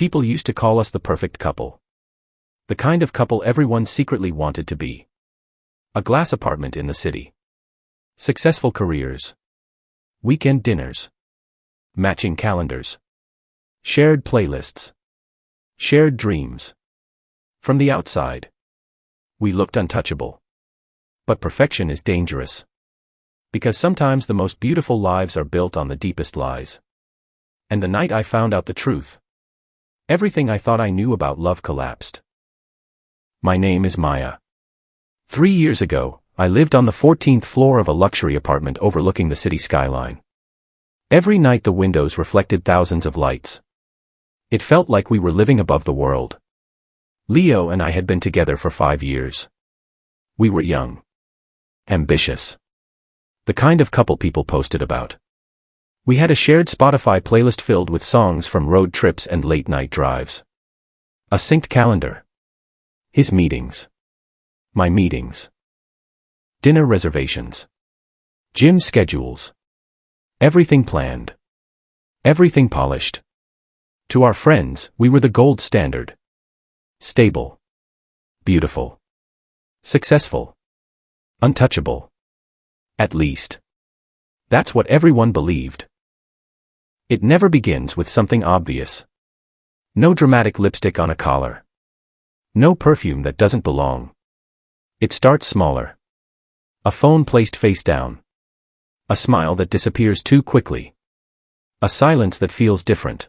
People used to call us the perfect couple. The kind of couple everyone secretly wanted to be. A glass apartment in the city. Successful careers. Weekend dinners. Matching calendars. Shared playlists. Shared dreams. From the outside, we looked untouchable. But perfection is dangerous. Because sometimes the most beautiful lives are built on the deepest lies. And the night I found out the truth, everything I thought I knew about love collapsed. My name is Maya. 3 years ago, I lived on the 14th floor of a luxury apartment overlooking the city skyline. Every night the windows reflected thousands of lights. It felt like we were living above the world. Leo and I had been together for 5 years. We were young. Ambitious. The kind of couple people posted about. We had a shared Spotify playlist filled with songs from road trips and late-night drives. A synced calendar. His meetings. My meetings. Dinner reservations. Gym schedules. Everything planned. Everything polished. To our friends, we were the gold standard. Stable. Beautiful. Successful. Untouchable. At least. That's what everyone believed. It never begins with something obvious. No dramatic lipstick on a collar. No perfume that doesn't belong. It starts smaller. A phone placed face down. A smile that disappears too quickly. A silence that feels different.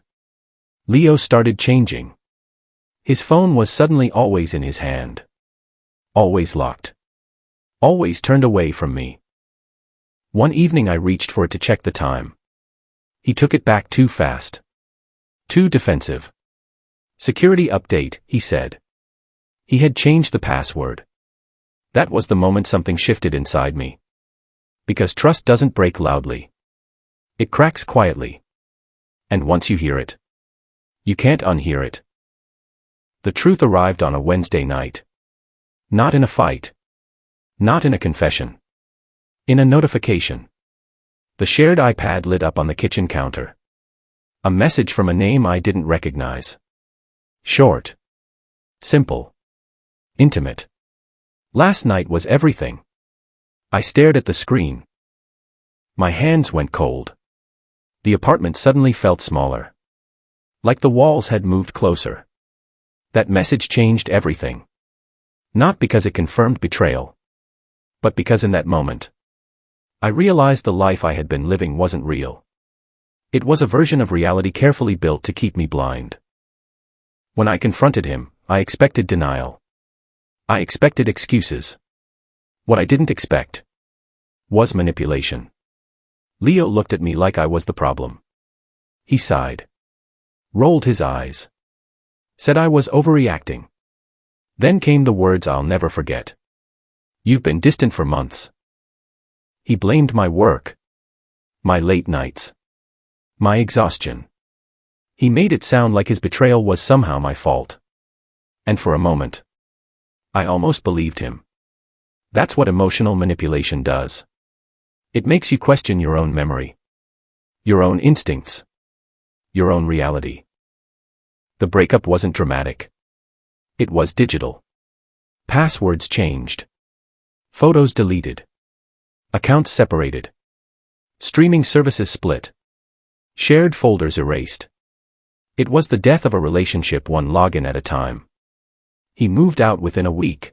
Leo started changing. His phone was suddenly always in his hand. Always locked. Always turned away from me. One evening I reached for it to check the time. He took it back too fast. Too defensive. Security update, he said. He had changed the password. That was the moment something shifted inside me. Because trust doesn't break loudly. It cracks quietly. And once you hear it, you can't unhear it. The truth arrived on a Wednesday night. Not in a fight. Not in a confession. In a notification. The shared iPad lit up on the kitchen counter. A message from a name I didn't recognize. Short. Simple. Intimate. Last night was everything. I stared at the screen. My hands went cold. The apartment suddenly felt smaller. Like the walls had moved closer. That message changed everything. Not because it confirmed betrayal. But because in that moment, I realized the life I had been living wasn't real. It was a version of reality carefully built to keep me blind. When I confronted him, I expected denial. I expected excuses. What I didn't expect was manipulation. Leo looked at me like I was the problem. He sighed. Rolled his eyes. Said I was overreacting. Then came the words I'll never forget. You've been distant for months. He blamed my work. My late nights. My exhaustion. He made it sound like his betrayal was somehow my fault. And for a moment, I almost believed him. That's what emotional manipulation does. It makes you question your own memory. Your own instincts. Your own reality. The breakup wasn't dramatic. It was digital. Passwords changed. Photos deleted. Accounts separated. Streaming services split. Shared folders erased. It was the death of a relationship one login at a time. He moved out within a week.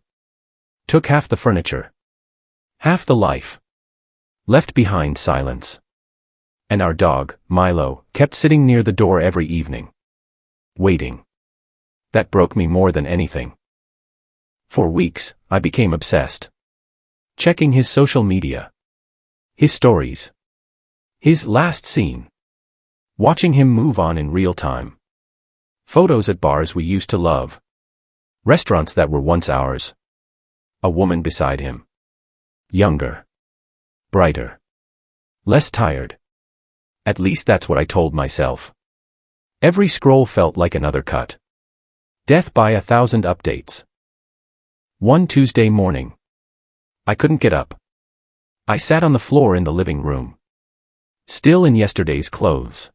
Took half the furniture. Half the life. Left behind silence. And our dog, Milo, kept sitting near the door every evening. Waiting. That broke me more than anything. For weeks, I became obsessed. Checking his social media. His stories. His last scene. Watching him move on in real time. Photos at bars we used to love. Restaurants that were once ours. A woman beside him. Younger. Brighter. Less tired. At least that's what I told myself. Every scroll felt like another cut. Death by 1,000 updates. One Tuesday morning. I couldn't get up. I sat on the floor in the living room. Still in yesterday's clothes.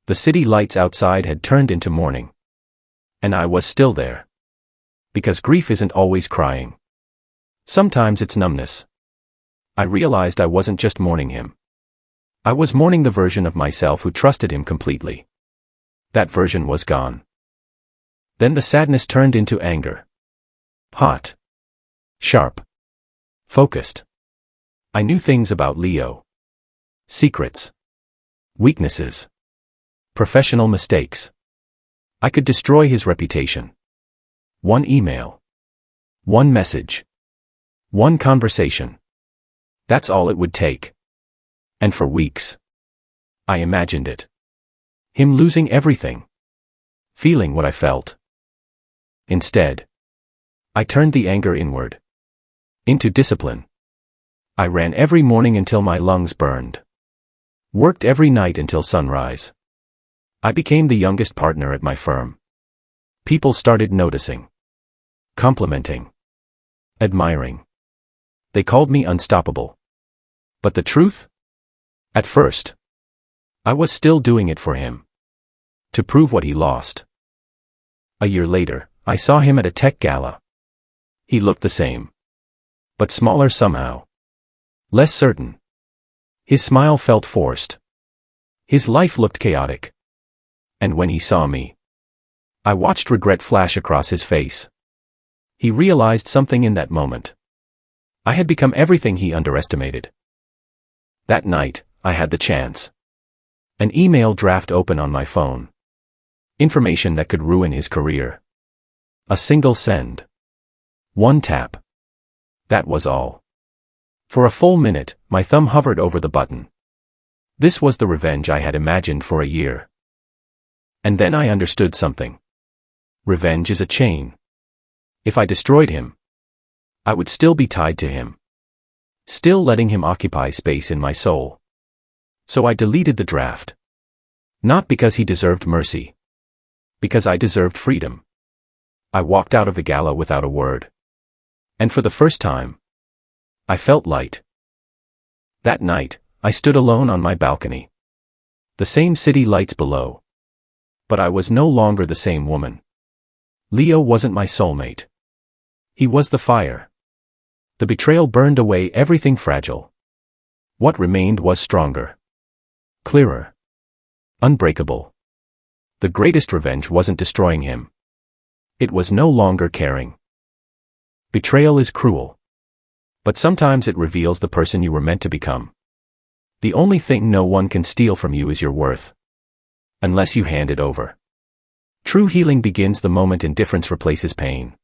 The city lights outside had turned into morning. And I was still there. Because grief isn't always crying. Sometimes it's numbness. I realized I wasn't just mourning him. I was mourning the version of myself who trusted him completely. That version was gone. Then the sadness turned into anger. Hot. Sharp. Focused. I knew things about Leo. Secrets. Weaknesses. Professional mistakes. I could destroy his reputation. One email. One message. One conversation. That's all it would take. And for weeks. I imagined it. Him losing everything. Feeling what I felt. Instead, I turned the anger inward. Into discipline. I ran every morning until my lungs burned. Worked every night until sunrise. I became the youngest partner at my firm. People started noticing. Complimenting. Admiring. They called me unstoppable. But the truth? At first, I was still doing it for him. To prove what he lost. A year later, I saw him at a tech gala. He looked the same. But smaller somehow. Less certain. His smile felt forced. His life looked chaotic. And when he saw me, I watched regret flash across his face. He realized something in that moment. I had become everything he underestimated. That night, I had the chance. An email draft open on my phone. Information that could ruin his career. A single send. One tap. That was all. For a full minute, my thumb hovered over the button. This was the revenge I had imagined for a year. And then I understood something. Revenge is a chain. If I destroyed him, I would still be tied to him. Still letting him occupy space in my soul. So I deleted the draft. Not because he deserved mercy. Because I deserved freedom. I walked out of the gala without a word. And for the first time, I felt light. That night, I stood alone on my balcony. The same city lights below. But I was no longer the same woman. Leo wasn't my soulmate. He was the fire. The betrayal burned away everything fragile. What remained was stronger. Clearer. Unbreakable. The greatest revenge wasn't destroying him. It was no longer caring. Betrayal is cruel. But sometimes it reveals the person you were meant to become. The only thing no one can steal from you is your worth. Unless you hand it over. True healing begins the moment indifference replaces pain.